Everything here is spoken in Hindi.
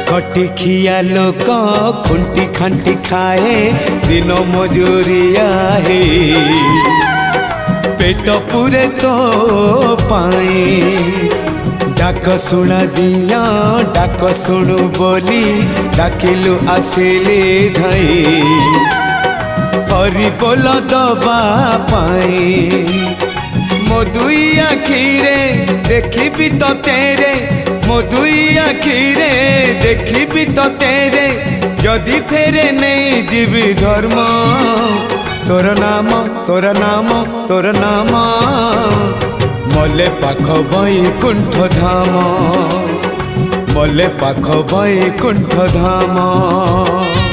खटी खिया लोक खुंटी खांटी खाए दिन मजूरिया है पेट पूरे तो पाए डाक शुणा दिया डाक शुणु बोली डाकिलु आसिले धाई हरि बोल दबा पाए मो दुई आखिरे देखी तो तेरे मो दुई आखिरे देखी तो तेरे जदि फेरे नहीं जीवी धर्म तोर नाम तोर नाम तोर नाम मले पाख बैकुंठ धाम मले पाख बैकुंठ धाम।